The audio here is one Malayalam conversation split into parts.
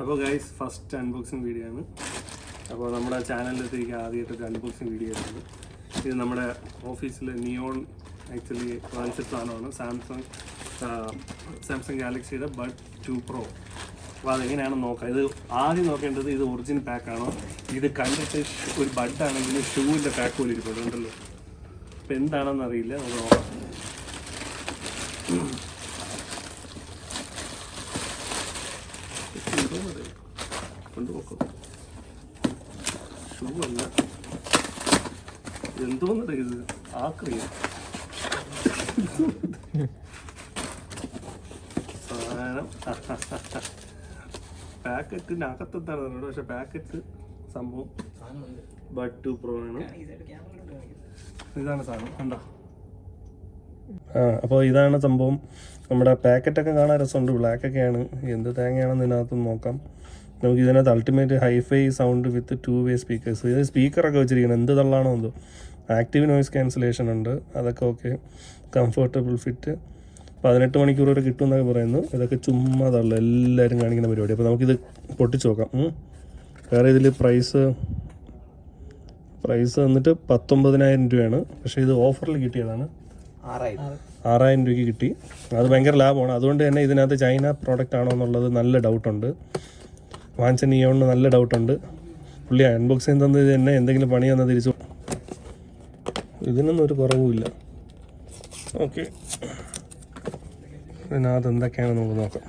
അപ്പോൾ ഗൈസ് ഫസ്റ്റ് അൺബോക്സിങ് വീഡിയോ ആണ്. അപ്പോൾ നമ്മുടെ ചാനലിലേക്ക് ആദ്യമായിട്ടൊരു അൺബോക്സിങ് വീഡിയോ ആണ്. ഇത് നമ്മുടെ ഓഫീസിൽ നിയോൺ ആക്ച്വലി വാങ്ങിച്ച സാധനമാണ്. സാംസങ് ഗാലക്സിയുടെ ബഡ് 2 Pro. അപ്പോൾ അതെങ്ങനെയാണെന്ന് നോക്കാം. ഇത് ആദ്യം നോക്കേണ്ടത് ഇത് ഒറിജിനൽ പാക്കാണോ, ഇത് കണ്ടിട്ട് ഒരു ബഡാണെങ്കിൽ ഷൂവിൻ്റെ പാക്ക് പോലെ ഇരിപ്പുണ്ടല്ലോ. അപ്പോൾ എന്താണെന്ന് അറിയില്ല, നമുക്ക് നോക്കാം. കൊണ്ടുപോക്കും ഷൂ അല്ല, എന്തോന്നത് ഇത് ആക്രിയ സാധനം. പാക്കറ്റിനകത്തെന്താണ്, പക്ഷെ പാക്കറ്റ് സംഭവം ബഡ് 2 Pro ആണ്. ഇതാണ് സാധനം, കണ്ടോ? അപ്പോൾ ഇതാണ് സംഭവം. നമ്മുടെ പാക്കറ്റൊക്കെ കാണാൻ രസമുണ്ട്, ബ്ലാക്കൊക്കെയാണ്. എന്ത് തേങ്ങയാണെന്ന് ഇതിനകത്ത് നോക്കാം. നമുക്ക് ഇതിനകത്ത് ultimate hi-fi sound with 2-way speakers. ഇത് സ്പീക്കറൊക്കെ വെച്ചിരിക്കുന്നത് എന്ത് തള്ളാണോ എന്തോ. ആക്റ്റീവ് നോയിസ് ക്യാൻസലേഷൻ ഉണ്ട്, അതൊക്കെ ഓക്കെ. കംഫർട്ടബിൾ ഫിറ്റ്, 18 മണിക്കൂർ വരെ കിട്ടും എന്നൊക്കെ പറയുന്നു. ഇതൊക്കെ ചുമ്മാ തള്ള എല്ലാവരും കാണിക്കുന്ന പരിപാടി. അപ്പോൾ നമുക്കിത് പൊട്ടിച്ച് നോക്കാം. വേറെ ഇതിൽ പ്രൈസ് വന്നിട്ട് 19,000 രൂപയാണ്. പക്ഷേ ഇത് ഓഫറിൽ കിട്ടിയതാണ്, 6,000 രൂപയ്ക്ക് കിട്ടി. അത് ഭയങ്കര ലാഭമാണ്. അതുകൊണ്ട് തന്നെ ഇതിനകത്ത് ചൈന പ്രോഡക്റ്റ് ആണോ എന്നുള്ളത് നല്ല ഡൗട്ടുണ്ട്. വാങ്ങിച്ച നിയോണിന് നല്ല ഡൗട്ടുണ്ട്. പുള്ളി അൺബോക്സിങ് തന്നത് തന്നെ എന്തെങ്കിലും പണി തന്നാൽ തിരിച്ചു. ഇതിനൊന്നും ഒരു കുറവുമില്ല. ഓക്കെ, ഇതിനകത്ത് എന്തൊക്കെയാണെന്ന് നമുക്ക് നോക്കാം.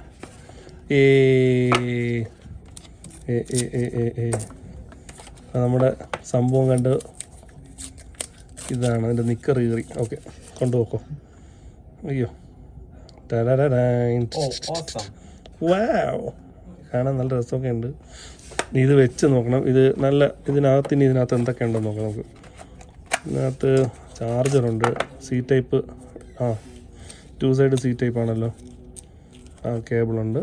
നമ്മുടെ സംഭവം കണ്ട് ഇതാണ് അതിൻ്റെ നിക്കർ കീറി. ഓക്കെ, കൊണ്ടുപോക്കോ. അയ്യോ, വാവ്, കാണാൻ നല്ല രസമൊക്കെ ഉണ്ട്. ഇത് വെച്ച് നോക്കണം. ഇത് നല്ല ഇതിനകത്ത് എന്തൊക്കെ ഉണ്ടെന്ന് നോക്കാം നമുക്ക്. ഇതിനകത്ത് ചാർജറുണ്ട്, C type, 2 side C type ആണല്ലോ. കേബിളുണ്ട്.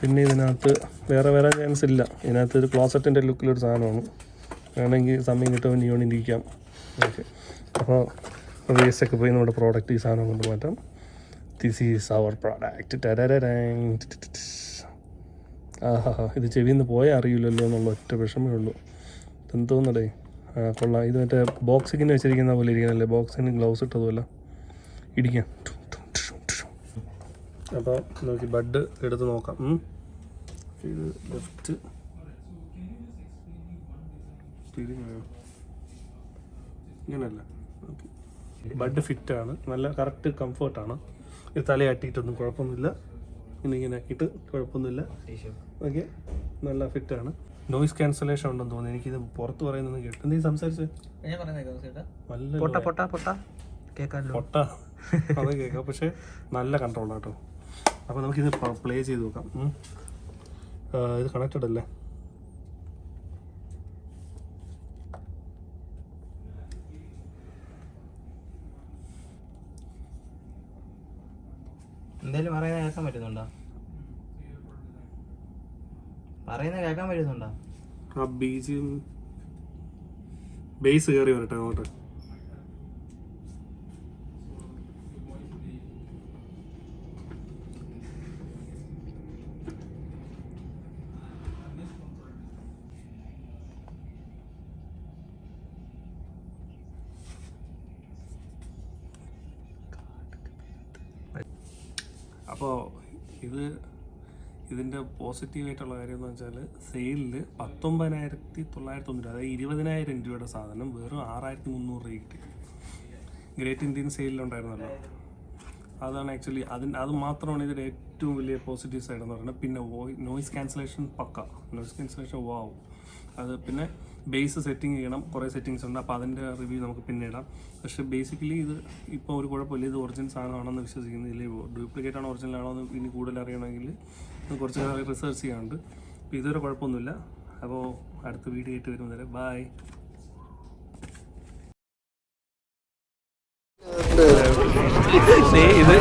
പിന്നെ ഇതിനകത്ത് വേറെ വരാൻ ചാൻസ് ഇല്ല. ഇതിനകത്ത് ഒരു ക്ലോസറ്റിൻ്റെ ലുക്കിലൊരു സാധനമാണ്. വേണമെങ്കിൽ സമയം കിട്ടുമ്പോൾ നിയോണിരിക്കാം. ഓക്കെ, അപ്പോൾ വേസ്റ്റൊക്കെ പോയി നമ്മുടെ പ്രോഡക്റ്റ് ഈ സാധനം കൊണ്ട് മാറ്റാം. This is our product. ഇത് ചെവിയിൽ നിന്ന് പോയാൽ അറിയില്ലല്ലോ എന്നുള്ള ഒറ്റ വിഷമേ ഉള്ളൂ. എന്തോന്നടേ, കൊള്ളാം. ഇത് മറ്റേ ബോക്സിങ്ങിന് വെച്ചിരിക്കുന്ന പോലെ ഇരിക്കുന്നല്ലേ, ബോക്സിന് ഗ്ലൗസ് ഇട്ടതുമല്ല ഇടിക്കാം. അപ്പോൾ നോക്കി ബഡ് എടുത്ത് നോക്കാം. ഇത് ലെഫ്റ്റ് ഇങ്ങനെയല്ല. ഓക്കെ, ബഡ് ഫിറ്റാണ്, നല്ല കറക്റ്റ് കംഫർട്ടാണ്. ഇത് തലയാട്ടിയിട്ടൊന്നും കുഴപ്പമൊന്നുമില്ല, ഇങ്ങനെ ആക്കിയിട്ട് കുഴപ്പമൊന്നുമില്ല. ഓക്കെ, നല്ല ഫിറ്റാണ്. നോയിസ് ക്യാൻസലേഷൻ ഉണ്ടെന്ന് തോന്നുന്നു. എനിക്കിത് പുറത്ത് പറയുന്നത് കേട്ടു. എന്തെങ്കിലും സംസാരിച്ചേ? പൊട്ട അത് കേൾക്കാം, പക്ഷെ നല്ല കൺട്രോളാട്ടോ. അപ്പോൾ നമുക്കിത് പ്ലേ ചെയ്ത് നോക്കാം. ഇത് കണക്റ്റഡ് അല്ലേ? എന്തേലും പറയുന്നത് കേൾക്കാൻ പറ്റുന്നുണ്ടോ? പറയുന്നത് കേൾക്കാൻ പറ്റുന്നുണ്ടോ? ആ ബേസ് കയറി വരട്ടെ അങ്ങോട്ട്. അപ്പോൾ ഇതിൻ്റെ പോസിറ്റീവായിട്ടുള്ള കാര്യം എന്ന് വെച്ചാൽ സെയിലിൽ 19,990, അതായത് 20,000 രൂപയുടെ സാധനം വെറും 6,300 രൂപ കിട്ടി. ഗ്രേറ്റ് ഇന്ത്യൻ സെയിലുണ്ടായിരുന്നല്ലോ, അതാണ് ആക്ച്വലി അത് മാത്രമാണ് ഇതിൻ്റെ ഏറ്റവും വലിയ പോസിറ്റീവ് സൈഡ് എന്ന് പറയുന്നത്. പിന്നെ നോയിസ് ക്യാൻസലേഷൻ നോയിസ് ക്യാൻസലേഷൻ വാവും. അത് പിന്നെ ബേസ് സെറ്റിംഗ് ചെയ്യണം, കുറേ സെറ്റിങ്സ് ഉണ്ട്. അപ്പോൾ അതിൻ്റെ റിവ്യൂ നമുക്ക് പിന്നെ ഇടാം. പക്ഷേ ബേസിക്കലി ഇത് ഇപ്പോൾ ഒരു കുഴപ്പമില്ല. ഇത് ഒറിജിനൽ സാധനമാണെന്ന് വിശ്വസിക്കുന്നു. ഇതിൽ ഡ്യൂപ്ലിക്കേറ്റ് ആണോ ഒറിജിനൽ ആണോ എന്ന് ഇനി കൂടുതൽ അറിയണമെങ്കിൽ കുറച്ച് റിസർച്ച് ചെയ്യാനുണ്ട്. അപ്പോൾ ഇതുവരെ കുഴപ്പമൊന്നുമില്ല. അപ്പോൾ അടുത്ത വീഡിയോ ആയിട്ട് വരുന്നവരെ ബൈ. ഇത്